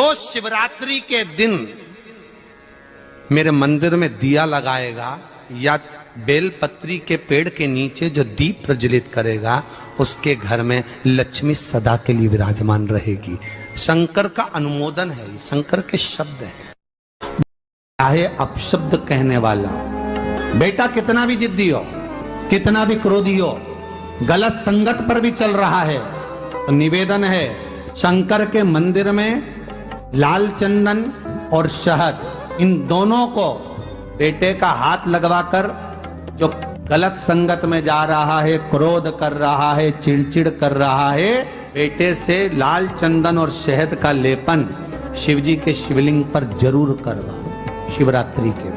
जो शिवरात्रि के दिन मेरे मंदिर में दिया लगाएगा या बेलपत्री के पेड़ के नीचे जो दीप प्रज्वलित करेगा, उसके घर में लक्ष्मी सदा के लिए विराजमान रहेगी। शंकर का अनुमोदन है, शंकर के शब्द हैं। चाहे अपशब्द कहने वाला बेटा कितना भी जिद्दी हो, कितना भी क्रोधी हो, गलत संगत पर भी चल रहा है, तो निवेदन है शंकर के मंदिर में लाल चंदन और शहद, इन दोनों को बेटे का हाथ लगवाकर, जो गलत संगत में जा रहा है, क्रोध कर रहा है, चिड़चिड़ कर रहा है, बेटे से लाल चंदन और शहद का लेपन शिवजी के शिवलिंग पर जरूर करवा। शिवरात्रि के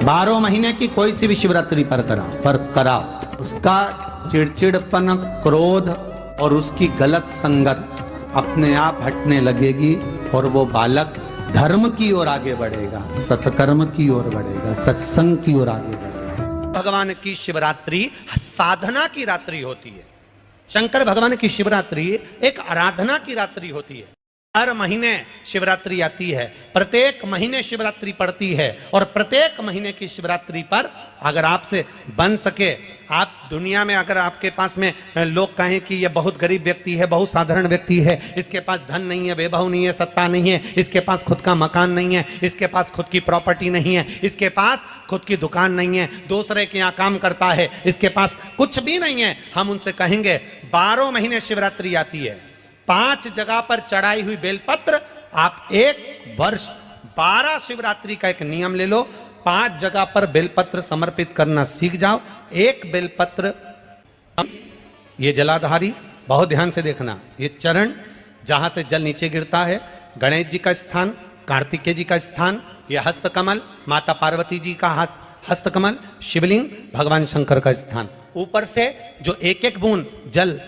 12 महीने की कोई सी भी शिवरात्रि पर कराओ, उसका चिड़चिड़पन, क्रोध और उसकी गलत संगत अपने आप हटने लगेगी और वो बालक धर्म की ओर आगे बढ़ेगा, सत्कर्म की ओर बढ़ेगा, सत्संग की ओर आगे बढ़ेगा। भगवान की शिवरात्रि साधना की रात्रि होती है। शंकर भगवान की शिवरात्रि एक आराधना की रात्रि होती है। हर महीने शिवरात्रि आती है, प्रत्येक महीने शिवरात्रि पड़ती है, और प्रत्येक महीने की शिवरात्रि पर अगर आपसे बन सके, आप दुनिया में अगर आपके पास में लोग कहें कि ये बहुत गरीब व्यक्ति है, बहुत साधारण व्यक्ति है, इसके पास धन नहीं है, वैभव नहीं है, सत्ता नहीं है, इसके पास खुद का मकान नहीं है, इसके पास खुद की प्रॉपर्टी नहीं है, इसके पास खुद की दुकान नहीं है, दूसरे के यहाँ काम करता है, इसके पास कुछ भी नहीं है, हम उनसे कहेंगे 12 महीने शिवरात्रि आती है, 5 जगह पर चढ़ाई हुई बेलपत्र, आप एक वर्ष 12 शिवरात्रि का एक नियम ले लो, 5 जगह पर बेलपत्र समर्पित करना सीख जाओ। एक बेलपत्र, ये जलाधारी, बहुत ध्यान से देखना, ये चरण जहां से जल नीचे गिरता है, गणेश जी का स्थान, कार्तिकेय जी का स्थान, ये हस्तकमल, माता पार्वती जी का हस्तकमल, शिवलिंग, भगवान शंकर का स्थान। ऊपर से जो एक एक बूंद जल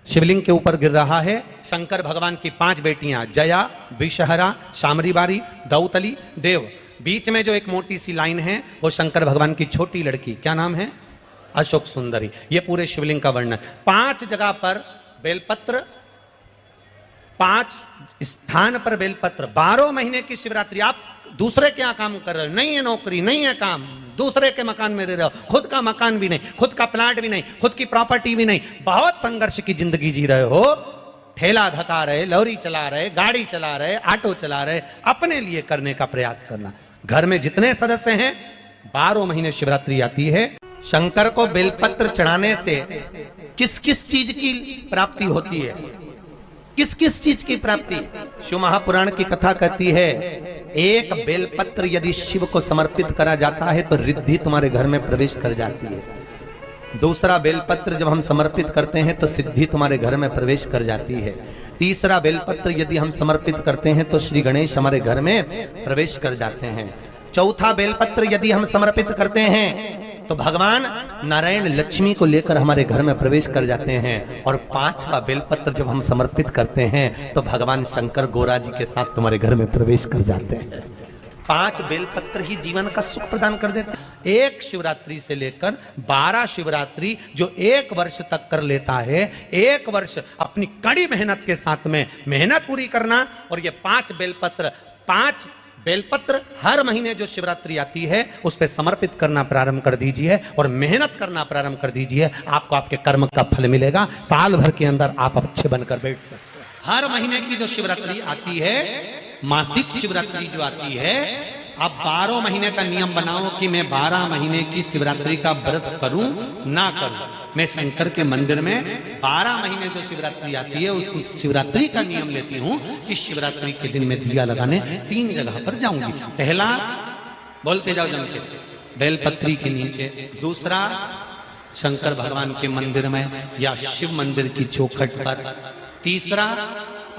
शिवलिंग के ऊपर गिर रहा है, शंकर भगवान की 5 बेटियां, जया, विषहरा, शामरी बारी, दौतली, देव। बीच में जो एक मोटी सी लाइन है वो शंकर भगवान की छोटी लड़की, क्या नाम है? अशोक सुंदरी। ये पूरे शिवलिंग का वर्णन। 5 जगह पर बेलपत्र, 5 स्थान पर बेलपत्र। 12 महीने की शिवरात्रि। आप दूसरे के यहाँ काम कर रहे हो, नहीं है नौकरी, नहीं है काम, दूसरे के मकान में रह रहे हो, खुद का मकान भी नहीं, खुद का प्लाट भी नहीं, खुद की प्रॉपर्टी भी नहीं, बहुत संघर्ष की जिंदगी जी रहे हो, ठेला धका रहे, लॉरी चला रहे, गाड़ी चला रहे, ऑटो चला रहे, अपने लिए करने का प्रयास करना। घर में जितने सदस्य हैं, 12 महीने शिवरात्रि आती है। शंकर को बेलपत्र चढ़ाने से किस किस चीज की प्राप्ति होती है? किस किस चीज की प्राप्ति? शिव महापुराण की कथा कहती है, एक बेलपत्र यदि शिव को समर्पित करा जाता है तो रिद्धि तुम्हारे घर में प्रवेश कर जाती है। दूसरा बेलपत्र जब हम समर्पित करते हैं तो सिद्धि तुम्हारे घर में प्रवेश कर जाती है। तीसरा बेलपत्र यदि हम समर्पित करते हैं तो श्री गणेश हमारे घर में प्रवेश कर जाते हैं। चौथा बेलपत्र यदि हम समर्पित करते हैं तो भगवान नारायण लक्ष्मी को लेकर हमारे घर में प्रवेश कर जाते हैं। और 5वां बेलपत्र जब हम समर्पित करते हैं तो भगवान शंकर गोरा जी के साथ तुम्हारे घर में प्रवेश कर जाते हैं। 5 बेलपत्र ही जीवन का सुख प्रदान कर देता है। एक शिवरात्रि से लेकर 12 शिवरात्रि जो 1 वर्ष तक कर लेता है, 1 वर्ष अपनी कड़ी मेहनत के साथ में मेहनत पूरी करना, और ये 5 बेलपत्र, 5 बेलपत्र हर महीने जो शिवरात्रि आती है उस पर समर्पित करना प्रारंभ कर दीजिए और मेहनत करना प्रारंभ कर दीजिए। आपको आपके कर्म का फल मिलेगा। साल भर के अंदर आप अच्छे बनकर बैठ सकते हैं। हर महीने की जो शिवरात्रि आती है, मासिक शिवरात्रि जो आती है, आप 12 महीने का नियम बनाओ कि मैं 12 महीने की शिवरात्रि का व्रत करूं ना करूं। मैं शंकर के मंदिर में 12 महीने जो शिवरात्रि आती है उस शिवरात्रि का नियम लेती हूं कि शिवरात्रि के दिन मैं दिया लगाने 3 जगह पर जाऊंगी। पहला, बोलते जाओ जम के, बेलपत्री के नीचे। दूसरा, शंकर भगवान के मंदिर में या शिव मंदिर की चौखट पर। तीसरा,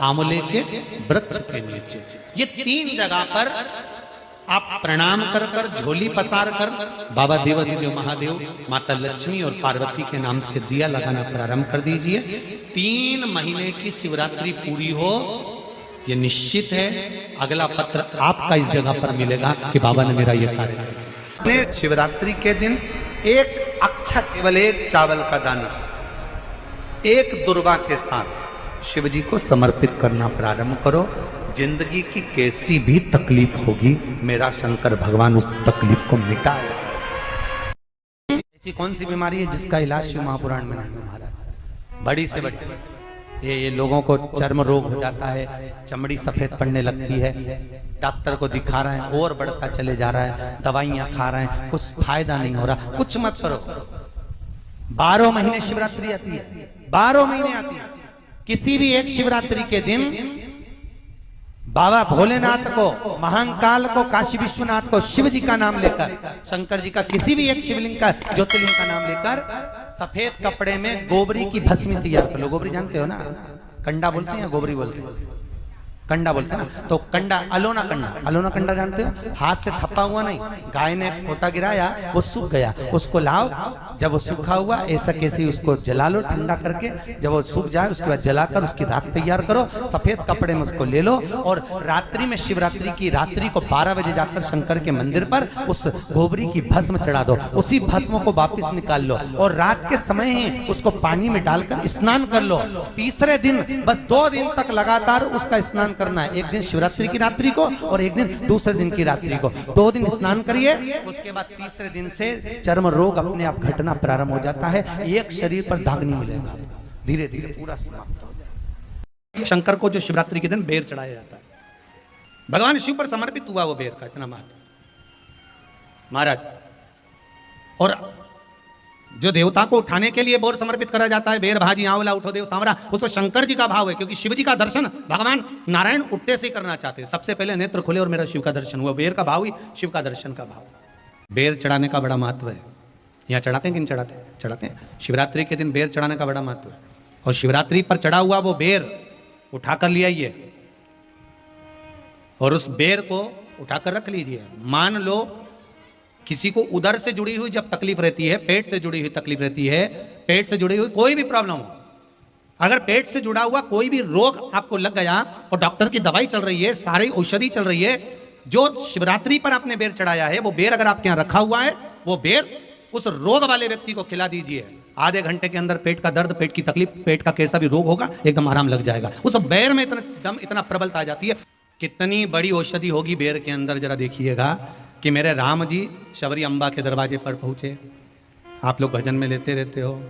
आंवले के वृक्ष के नीचे। ये 3 जगह पर आप प्रणाम कर कर, झोली पसार कर बाबा देवाधिदेव महादेव, माता लक्ष्मी और पार्वती के नाम से दिया लगाना प्रारंभ कर दीजिए। 3 महीने की शिवरात्रि पूरी हो, ये निश्चित है अगला पत्र आपका इस जगह पर मिलेगा कि बाबा ने मेरा ये कार्य किया। शिवरात्रि के दिन एक अक्षत, केवल एक चावल का दाना, एक दुर्वा के साथ शिव जी को समर्पित करना प्रारंभ करो। जिंदगी की कैसी भी तकलीफ होगी, मेरा शंकर भगवान उस तकलीफ को मिटाएगा। ऐसी कौन सी बीमारी है जिसका इलाज शिव महापुराण में नहीं महाराज? बड़ी से बड़ी ये लोगों को चर्म रोग हो जाता है, चमड़ी सफेद पड़ने लगती है, डॉक्टर को दिखा रहे हैं और बढ़ता चले जा रहा है, दवाइयां खा रहे हैं, कुछ फायदा नहीं हो रहा। कुछ मत करो। 12 महीने शिवरात्रि आती है, 12 महीने आती है। किसी भी एक शिवरात्रि के दिन बाबा भोलेनाथ को, महाकाल को, काशी विश्वनाथ को, शिव जी का नाम लेकर, शंकर जी का किसी भी एक शिवलिंग का, ज्योतिर्लिंग का नाम लेकर सफेद कपड़े में गोबरी की भस्मी तैयार कर लो। गोबरी जानते हो ना? कंडा बोलते हैं या गोबरी बोलते हैं? कंडा बोलते हैं ना। तो कंडा, अलोना कंडा, अलोना कंडा जानते हो? हाथ से थप्पा हुआ नहीं, गाय ने पोटा गिराया, वो सूख गया, उसको लाओ, जब वो सूखा हुआ ऐसा कैसे उसको जला लो ठंडा करके, जब वो सूख जाए उसके बाद जलाकर उसकी राख तैयार करो, सफेद कपड़े में उसको ले लो और रात्रि में, शिवरात्रि की रात्रि को 12 बजे जाकर शंकर के मंदिर पर उस गोबरी की भस्म चढ़ा दो। उसी भस्म को वापिस निकाल लो और रात के समय ही उसको पानी में डालकर स्नान कर लो। तीसरे दिन, बस 2 दिन तक लगातार उसका स्नान करना है। एक दिन शिवरात्रि की रात्रि को और एक दिन दूसरे दिन की रात्रि को। 2 दिन स्नान करिए, उसके बाद तीसरे दिन से चर्म रोग अपने आप घटना प्रारंभ हो जाता है। एक शरीर पर दाग नहीं मिलेगा, धीरे धीरे पूरा समाप्त हो जाएगा। शंकर को जो शिवरात्रि के दिन बेर चढ़ाया जाता है, भगवान शिव पर समर्पित हुआ वो बेर का इतना महत्व महाराज। और जो देवता को उठाने के लिए बोर समर्पित करा जाता है, बेर भाजी आंवला उठो देव सांवरा, उसमें शंकर जी का भाव है, क्योंकि शिव जी का दर्शन भगवान नारायण उठते से करना चाहते हैं। सबसे पहले नेत्र खुले और मेरा शिव का दर्शन हुआ। बेर का भाव ही शिव का दर्शन का भाव। बेर चढ़ाने का बड़ा महत्व है। यहाँ चढ़ाते हैं कि नहीं चढ़ाते? चढ़ाते हैं। शिवरात्रि के दिन बेर चढ़ाने का बड़ा महत्व है। और शिवरात्रि पर चढ़ा हुआ वो बेर उठाकर ले आइए और उस बेर को उठाकर रख लीजिए। मान लो किसी को उदर से जुड़ी हुई जब तकलीफ रहती है, पेट से जुड़ी हुई तकलीफ रहती है, पेट से जुड़ी हुई कोई भी प्रॉब्लम हो, अगर पेट से जुड़ा हुआ कोई भी रोग आपको लग गया और डॉक्टर की दवाई चल रही है, सारी औषधि चल रही है, जो शिवरात्रि पर आपने बेर चढ़ाया है वो बेर अगर आपके यहाँ रखा हुआ है, वो बेर उस रोग वाले व्यक्ति को खिला दीजिए। आधे घंटे के अंदर पेट का दर्द, पेट की तकलीफ, पेट का कैसा भी रोग होगा, एकदम आराम लग जाएगा। उस बेर में इतना दम, इतना प्रबलता आ जाती है। कितनी बड़ी औषधि होगी बेर के अंदर, जरा देखिएगा कि मेरे राम जी शबरी अम्बा के दरवाजे पर पहुंचे। आप लोग भजन में लेते रहते हो,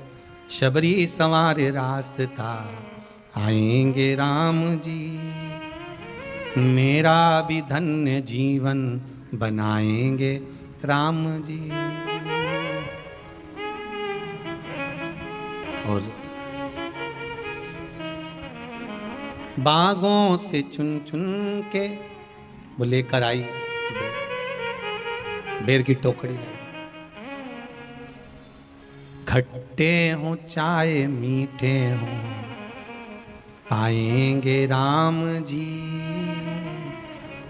शबरी सवारे रास्ता आएंगे राम जी, मेरा भी धन्य जीवन बनाएंगे राम जी। और बागों से चुन चुन के वो लेकर आई बेर की टोकरी। खट्टे हो चाहे मीठे हो आएंगे राम जी,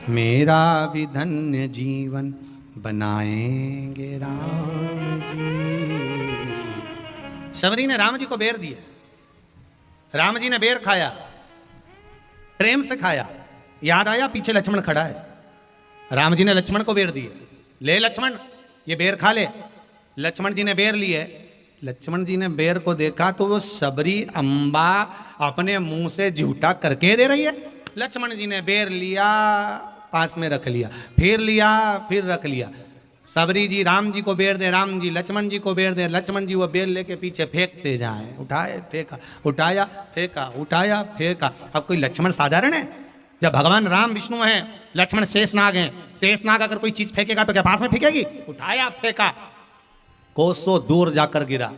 मेरा भी धन्य जीवन बनाएंगे राम जी। शबरी ने राम जी को बेर दिया, राम जी ने बेर खाया, प्रेम से खाया। याद आया पीछे लक्ष्मण खड़ा है, राम जी ने लक्ष्मण को बेर दिए, ले लक्ष्मण ये बेर खा ले। लक्ष्मण जी ने बेर लिए, लक्ष्मण जी ने बेर को देखा तो वो शबरी अम्बा अपने मुंह से झूठा करके दे रही है। लक्ष्मण जी ने बेर लिया, पास में रख लिया, फिर लिया, फिर रख लिया। शबरी जी राम जी को बेर दे, राम जी लक्ष्मण जी को बेर दे, लक्ष्मण जी वो बेर लेके पीछे फेंकते जाए। उठाए फेंका, उठाया फेंका, उठाया फेंका। अब कोई लक्ष्मण साधारण है? जब भगवान राम विष्णु हैं, लक्ष्मण शेषनाग हैं, शेषनाग अगर कोई चीज फेंकेगा तो क्या पास में फेंकेगी? उठाया फेंका, कोसों दूर जाकर गिरा।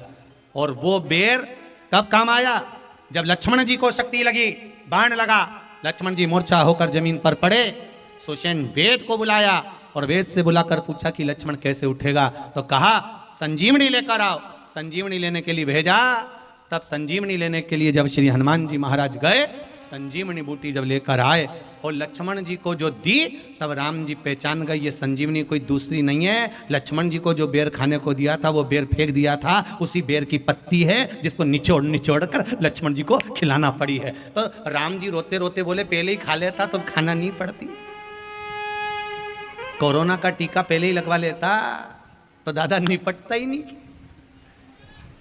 और वो बेर कब काम आया? जब लक्ष्मण जी को शक्ति लगी, बाण लगा, लक्ष्मण जी मूर्छा होकर जमीन पर पड़े। सुषेण वेद को बुलाया और वेद से बुलाकर पूछा कि लक्ष्मण कैसे उठेगा, तो कहा संजीवनी लेकर आओ। संजीवनी लेने के लिए भेजा। तब संजीवनी लेने के लिए जब श्री हनुमान जी महाराज गए, संजीवनी बूटी जब लेकर आए और लक्ष्मण जी को जो दी, तब राम जी पहचान गए ये संजीवनी कोई दूसरी नहीं है। लक्ष्मण जी को जो बेर खाने को दिया था वो बेर फेंक दिया था, उसी बेर की पत्ती है जिसको निचोड़ निचोड़ कर लक्ष्मण जी को खिलाना पड़ी है। तो राम जी रोते रोते बोले पहले ही खा लेता तो खाना नहीं पड़ती। कोरोना का टीका पहले ही लगवा लेता तो दादा निपटता ही नहीं।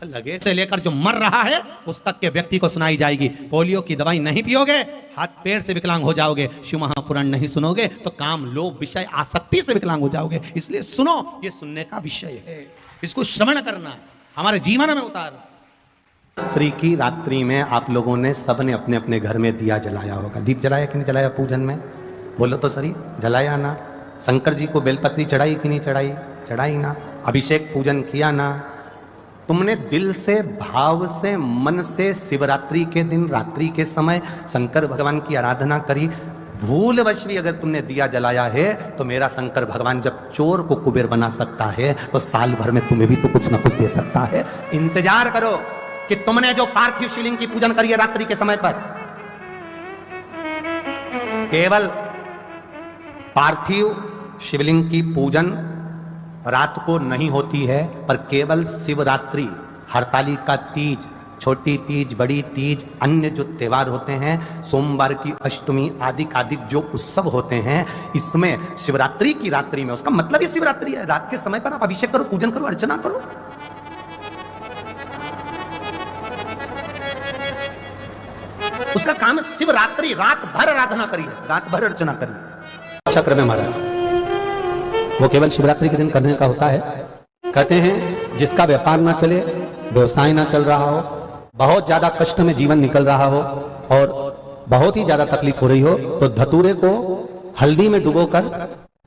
लगे से लेकर जो मर रहा है उस तक के व्यक्ति को सुनाई जाएगी। पोलियो की दवाई नहीं पियोगे, हाथ पैर से विकलांग हो जाओगे। शिव महापुराण नहीं सुनोगे तो काम, लोभ, विषय, आसक्ति से विकलांग हो जाओगे। इसलिए सुनो, ये सुनने का विषय है, इसको श्रवण करना, हमारे जीवन में उतार। रात्रि की रात्रि में आप लोगों ने सबने अपने अपने घर में दिया जलाया होगा। दीप जलाया कि नहीं जलाया पूजन में? बोलो तो सही, जलाया ना? शंकर जी को बेलपत्री चढ़ाई कि नहीं चढ़ाई? चढ़ाई ना? अभिषेक पूजन किया ना? तुमने दिल से, भाव से, मन से शिवरात्रि के दिन रात्रि के समय शंकर भगवान की आराधना करी। भूलवश भी अगर तुमने दिया जलाया है तो मेरा शंकर भगवान जब चोर को कुबेर बना सकता है तो साल भर में तुम्हें भी तो कुछ ना कुछ दे सकता है। इंतजार करो कि तुमने जो पार्थिव शिवलिंग की पूजन करी है रात्रि के समय पर, केवल पार्थिव शिवलिंग की पूजन रात को नहीं होती है, पर केवल शिवरात्रि, हरतालिका तीज, छोटी तीज, बड़ी तीज, अन्य जो त्योहार होते हैं, सोमवार की अष्टमी आदि आदि जो उत्सव होते हैं, इसमें शिवरात्रि की रात्रि में, उसका मतलब ही शिवरात्रि है। रात के समय पर आप अभिषेक करो, पूजन करो, अर्चना करो। उसका काम शिवरात्रि, रात भर आराधना करिए, रात भर अर्चना करिए। चक्र में महाराज वो केवल शिवरात्रि के दिन करने का होता है। कहते हैं जिसका व्यापार ना चले, व्यवसाय ना चल रहा हो, बहुत ज्यादा कष्ट में जीवन निकल रहा हो और बहुत ही ज्यादा तकलीफ हो रही हो, तो धतूरे को हल्दी में डुबोकर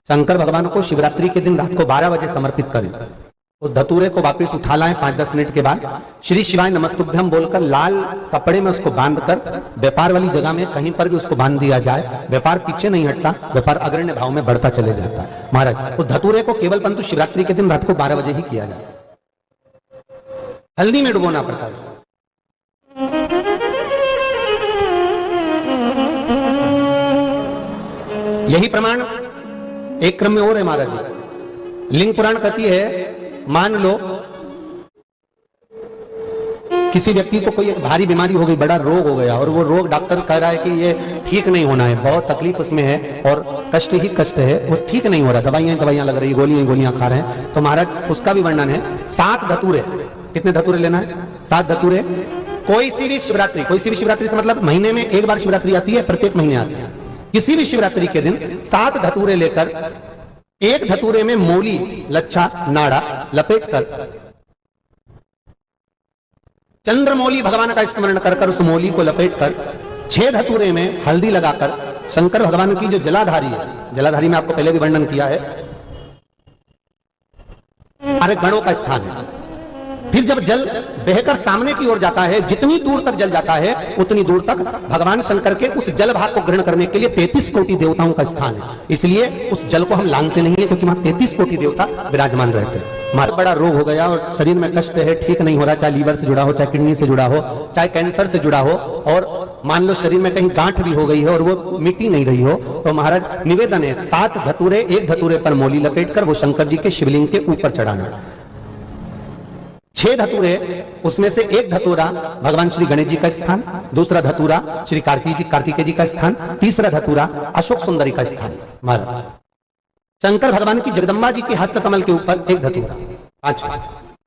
शंकर भगवान को शिवरात्रि के दिन रात को 12 बजे समर्पित करें। उस धतूरे को वापस उठा लाएं 5-10 मिनट के बाद, श्री शिवाय नमस्तुभ्यम बोलकर लाल कपड़े में उसको बांधकर व्यापार वाली जगह में कहीं पर भी उसको बांध दिया जाए। व्यापार पीछे नहीं हटता, व्यापार अग्रण्य भाव में बढ़ता चले जाता है। महाराज उस धतूरे को केवल परंतु शिवरात्रि के दिन रात को 12 बजे ही किया जाए। हल्दी में डुबोना पड़ता है। यही प्रमाण एक क्रम में और है महाराज जी। लिंग पुराण कहती है, मान लो किसी व्यक्ति को कोई एक भारी बीमारी हो गई, बड़ा रोग हो गया, और वो रोग डॉक्टर कह रहा है कि ये ठीक नहीं होना है, बहुत तकलीफ उसमें है और कष्ट ही कष्ट है, वो ठीक नहीं हो रहा, दवाइयां लग रही, गोलियां खा रहे हैं, तो महाराज उसका भी वर्णन है। 7 धतूरे, कितने धतूरे लेना है? 7 धतूरे। कोई सी भी शिवरात्रि से मतलब महीने में एक बार शिवरात्रि आती है, प्रत्येक महीने आती है। किसी भी शिवरात्रि के दिन 7 धतूरे लेकर, एक धतूरे में मूली, लच्छा, नाड़ा लपेटकर चंद्रमौली भगवान का स्मरण कर उस मौली को लपेटकर 6 धतूरे में हल्दी लगाकर शंकर भगवान की जो जलाधारी है, जलाधारी में आपको पहले भी वर्णन किया है, अरे गणों का स्थान है। फिर जब जल बहकर सामने की ओर जाता है, जितनी दूर तक जल जाता है उतनी दूर तक भगवान शंकर के उस जल भाग को ग्रहण करने के लिए 33 कोटि देवताओं का स्थान है। इसलिए उस जल को हम लांघते नहीं है, क्योंकि वहां 33 कोटि देवता विराजमान रहते हैं। हमारा बड़ा रोग हो गया और शरीर में कष्ट है, ठीक नहीं हो रहा, चाहे लीवर से जुड़ा हो, चाहे किडनी से जुड़ा हो, चाहे कैंसर से जुड़ा हो, और मान लो शरीर में कहीं गांठ भी हो गई है और वो मिट्टी नहीं रही हो, तो महाराज निवेदन है 7 धतूरे, एक धतूरे पर मौली लपेटकर वो शंकर जी के शिवलिंग के ऊपर चढ़ाना। 6 धतूरे, उसमें से एक धतूरा भगवान श्री गणेश जी का स्थान, दूसरा धतूरा श्री कार्तिकेय जी का स्थान, तीसरा धतूरा अशोक सुंदरी का स्थान। महाराज शंकर भगवान की जगदम्बा जी के हस्त कमल के ऊपर एक धतूरा, 5,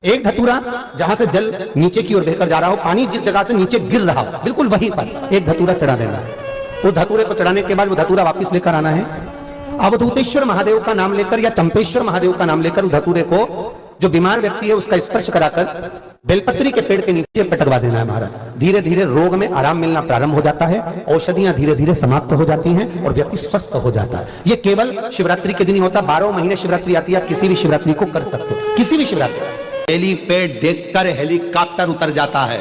एक धतूरा जहां से जल नीचे की ओर बहकर जा रहा हो, पानी जिस जगह से नीचे गिर रहा हो बिल्कुल वहीं पर एक धतूरा चढ़ा देना है। वो धतूरे को चढ़ाने के बाद वो धतूरा वापस लेकर आना है। अवधूतेश्वर महादेव का नाम लेकर या चंपेश्वर महादेव का नाम लेकर धतूरे को जो बीमार व्यक्ति है उसका स्पर्श कराकर बेलपत्री के पेड़ के नीचे पटकवा देना है। महाराज धीरे धीरे रोग में आराम मिलना प्रारंभ हो जाता है, औषधियां धीरे धीरे समाप्त हो जाती हैं और व्यक्ति स्वस्थ हो जाता है। ये केवल शिवरात्रि के दिन ही होता, 12 महीने शिवरात्रि आती है, आप किसी भी शिवरात्रि को कर सकते हो, किसी भी शिवरात्रि। हेलीपैड देखकर हेलीकॉप्टर उतर जाता है,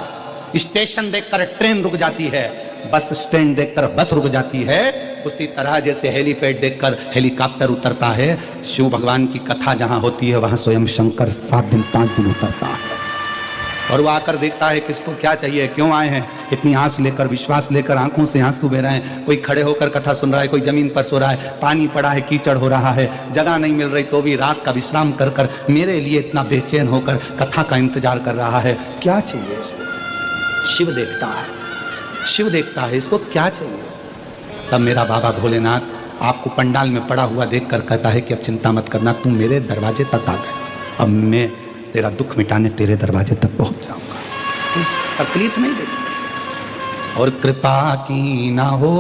स्टेशन देखकर ट्रेन रुक जाती है, बस स्टैंड देखकर बस रुक जाती है, उसी तरह जैसे हेलीपैड देखकर हेलीकॉप्टर उतरता है, शिव भगवान की कथा जहां होती है वहां स्वयं शंकर 7 दिन 5 दिन उतरता है और वो आकर देखता है किसको क्या चाहिए, क्यों आए हैं, इतनी आस लेकर, विश्वास लेकर, आंखों से आंसू बह रहे हैं। कोई खड़े होकर कथा सुन रहा है, कोई जमीन पर सो रहा है, पानी पड़ा है, कीचड़ हो रहा है, जगह नहीं मिल रही तो भी रात का विश्राम कर कर मेरे लिए इतना बेचैन होकर कथा का इंतजार कर रहा है। क्या चाहिए? शिव देखता है, शिव देखता है, इसको क्या चाहिए? तब मेरा बाबा भोलेनाथ आपको पंडाल में पड़ा हुआ देखकर कहता है कि अब चिंता मत करना, तुम मेरे दरवाजे तक आ गए, अब मैं तेरा दुख मिटाने तेरे दरवाजे तक पहुंच जाऊंगा। तकलीफ नहीं देख सकते। और कृपा की ना हो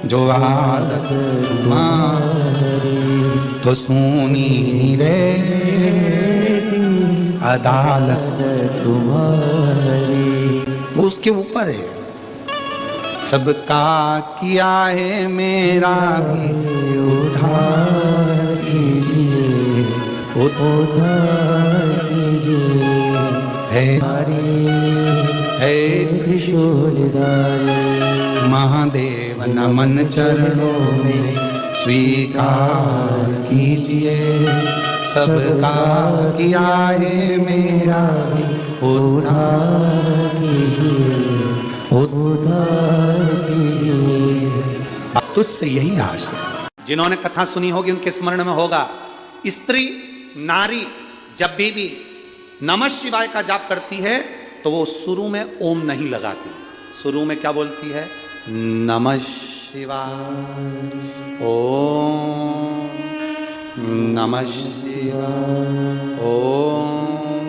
जो आदत तुम्हारी, तो सुनी रे अदालत तुम्हारी। वो उसके ऊपर है। सबका किया है मेरा भी उद्धार कीजिए, उद्धार कीजिए। है त्रिशूलधारी महादेव नमन चरणों में स्वीकार कीजिए। सबका किया है मेरा भी उद्धार कीजिए, उद्धार कीजिए। तुझसे यही आस है। जिन्होंने कथा सुनी होगी उनके स्मरण में होगा, स्त्री नारी जब भी नमः शिवाय का जाप करती है तो वो शुरू में ओम नहीं लगाती। शुरू में क्या बोलती है? नमः शिवाय ओम नमः शिवाय ओम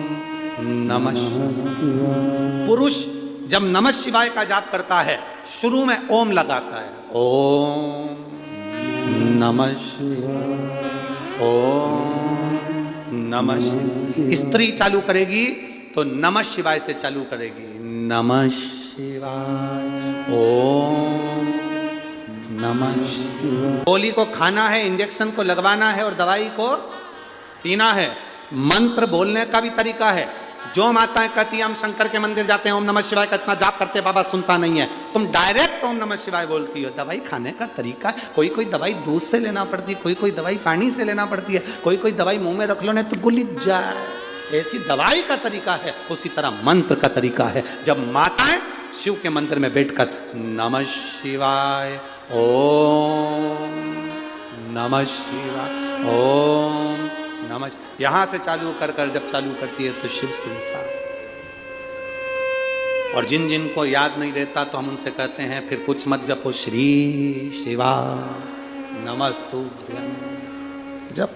नमः शिवाय। पुरुष जब नमः शिवाय का जाप करता है शुरू में ओम लगाता है, ओम नमः शिवाय ओम नमः शिवाय। स्त्री चालू करेगी तो नमः शिवाय से चालू करेगी, नमः शिवाय ओम नमः शिवाय। गोली को खाना है, इंजेक्शन को लगवाना है और दवाई को पीना है। मंत्र बोलने का भी तरीका है। जो माताएं कहती हैं हम शंकर के मंदिर जाते हैं, ओम नमः शिवाय का इतना जाप करते, बाबा सुनता नहीं है। तुम डायरेक्ट ओम नमः शिवाय बोलती हो। दवाई खाने का तरीका, कोई कोई दवाई दूध से लेना पड़ती है, कोई कोई दवाई पानी से लेना पड़ती है, कोई कोई दवाई मुंह में रख लो नहीं तो गुलिच जाए। ऐसी दवाई का तरीका है, उसी तरह मंत्र का तरीका है। जब माताएं शिव के मंदिर में बैठकर नमः शिवाय ओम नमः शिवाय ओम नमः, यहां से चालू कर कर जब चालू करती है तो शिव सुनता है। और जिन जिन को याद नहीं रहता तो हम उनसे कहते हैं फिर कुछ मत जपो, श्री शिवा नमस्तुभ्यं जप।